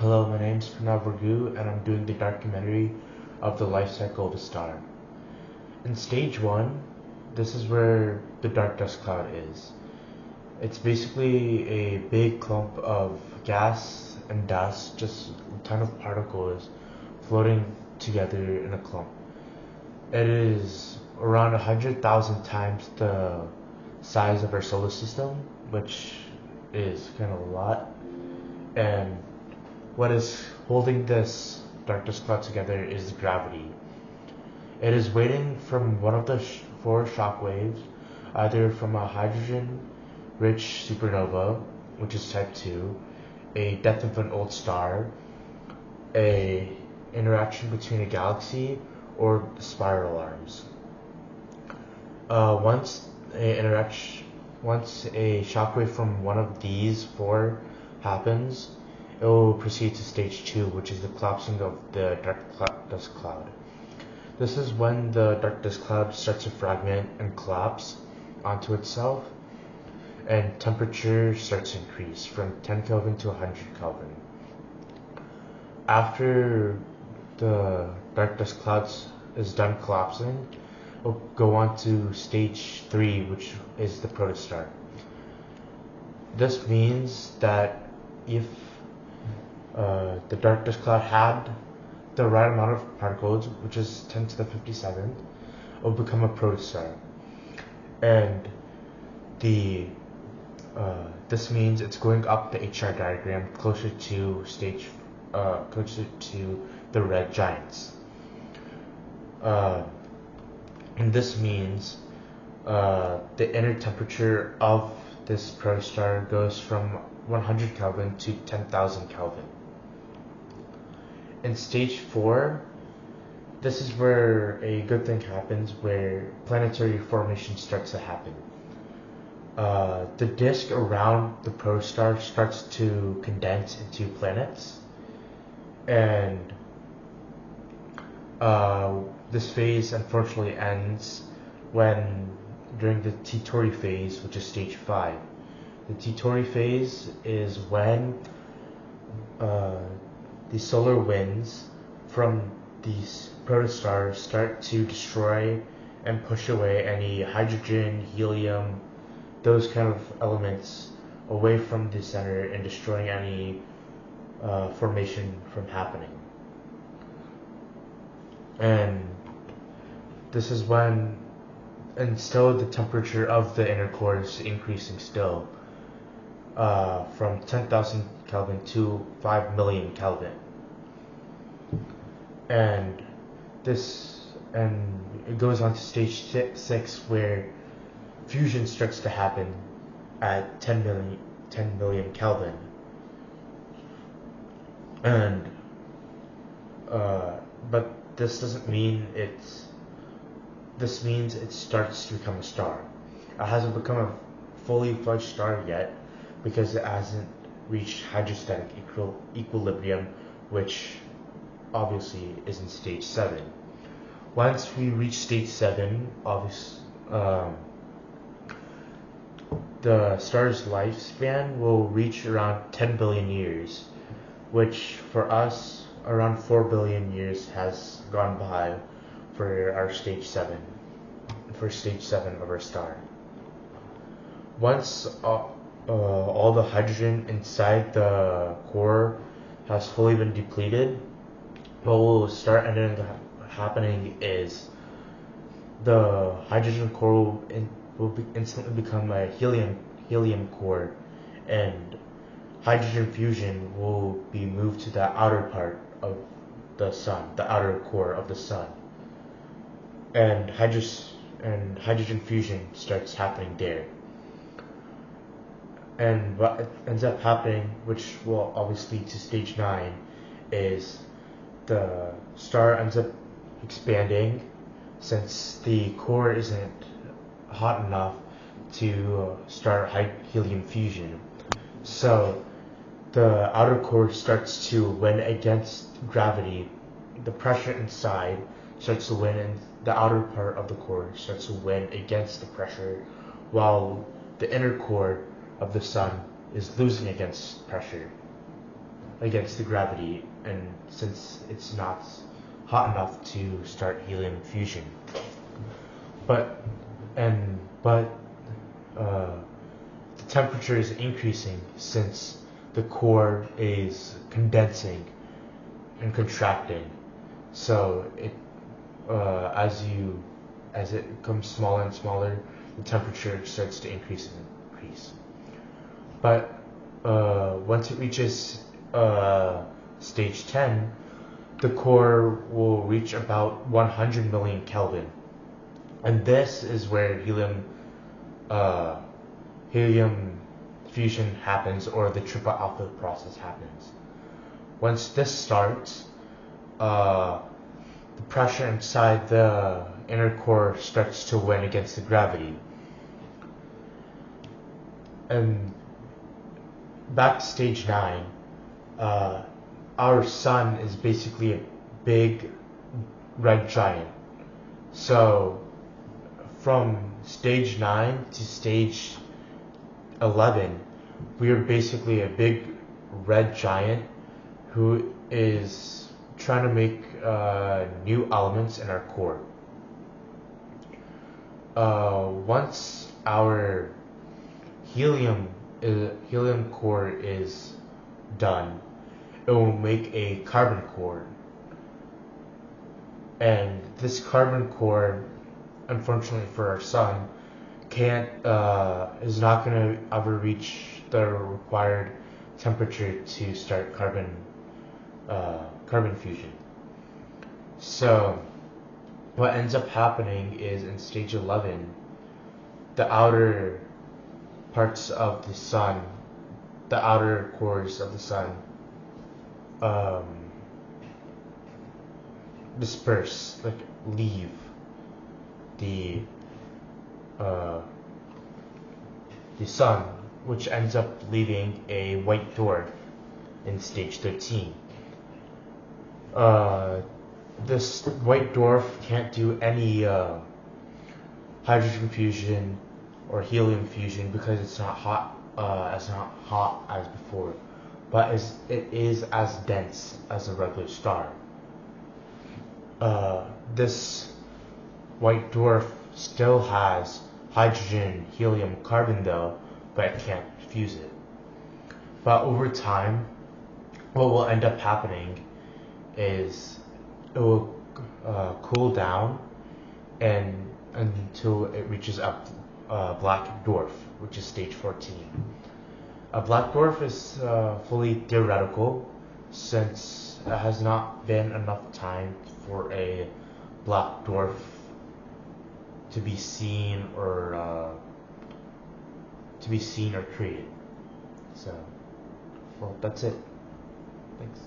Hello, my name is Pranav Vargu, and I'm doing the documentary of the life cycle of a star. In stage 1, this is where the dark dust cloud is. It's basically a big clump of gas and dust, just a ton of particles floating together in a clump. It is around 100,000 times the size of our solar system, which is kind of a lot. And what is holding this dark dust cloud together is gravity. It is waiting from one of the four shock waves, either from a hydrogen-rich supernova, which is type 2, a death of an old star, a interaction between a galaxy, or spiral arms. Once a shockwave from one of these four happens, it will proceed to stage 2, which is the collapsing of the dark dust cloud. This is when the dark dust cloud starts to fragment and collapse onto itself, and temperature starts to increase from 10 Kelvin to 100 Kelvin. After the dark dust cloud is done collapsing, we'll go on to stage 3, which is the protostar. This means that if the dark dust cloud had the right amount of particles, which is 10 to the 57th, it will become a protostar. And this means it's going up the HR diagram closer to the red giants. And this means the inner temperature of this protostar goes from 100 Kelvin to 10,000 Kelvin. In stage 4, this is where a good thing happens, where planetary formation starts to happen. The disk around the protostar starts to condense into planets, and this phase unfortunately ends during the T-Tauri phase, which is stage 5. The T-Tauri phase is when the solar winds from these protostars start to destroy and push away any hydrogen, helium, those kind of elements away from the center and destroying any formation from happening. And this is when, and still the temperature of the inner core is increasing still, from 10,000 Kelvin to 5 million Kelvin. And it goes on to stage 6, where fusion starts to happen at 10 million Kelvin. And but this doesn't mean this means it starts to become a star. It hasn't become a fully fledged star yet because it hasn't reached hydrostatic equilibrium, which obviously is in stage 7. Once we reach stage 7, the star's lifespan will reach around 10 billion years, which for us, around 4 billion years has gone by for stage 7 of our star. Once all the hydrogen inside the core has fully been depleted, what will start ending up happening is the hydrogen core will instantly become a helium core, and hydrogen fusion will be moved to the outer part of the sun, the outer core of the sun, and hydrogen fusion starts happening there. And what ends up happening, which will obviously lead to stage 9, is the star ends up expanding since the core isn't hot enough to start helium fusion. So the outer core starts to win against gravity. The pressure inside starts to win, and the outer part of the core starts to win against the pressure, while the inner core of the sun is losing against pressure. against the gravity, and since it's not hot enough to start helium fusion. But the temperature is increasing since the core is condensing and contracting. So as it becomes smaller and smaller, the temperature starts to increase and increase. But once it reaches stage 10, the core will reach about 100 million Kelvin, and this is where helium fusion happens, or the triple alpha process happens. Once this starts, the pressure inside the inner core starts to win against the gravity. And back to stage 9, our sun is basically a big red giant. So from stage 9 to stage 11, we are basically a big red giant who is trying to make new elements in our core. Once our helium core is done, it will make a carbon core. And this carbon core, unfortunately for our sun, is not going to ever reach the required temperature to start carbon fusion. So what ends up happening is in stage 11, the outer parts of the sun, the outer cores of the sun, disperse, like leave the sun, which ends up leaving a white dwarf in stage 13. This white dwarf can't do any hydrogen fusion or helium fusion because it's not hot as before, but it is as dense as a regular star. This white dwarf still has hydrogen, helium, carbon though, but it can't fuse it. But over time, what will end up happening is it will cool down until it reaches a black dwarf, which is stage 14. A black dwarf is fully theoretical, since it has not been enough time for a black dwarf to be seen or created. So, well, that's it. Thanks.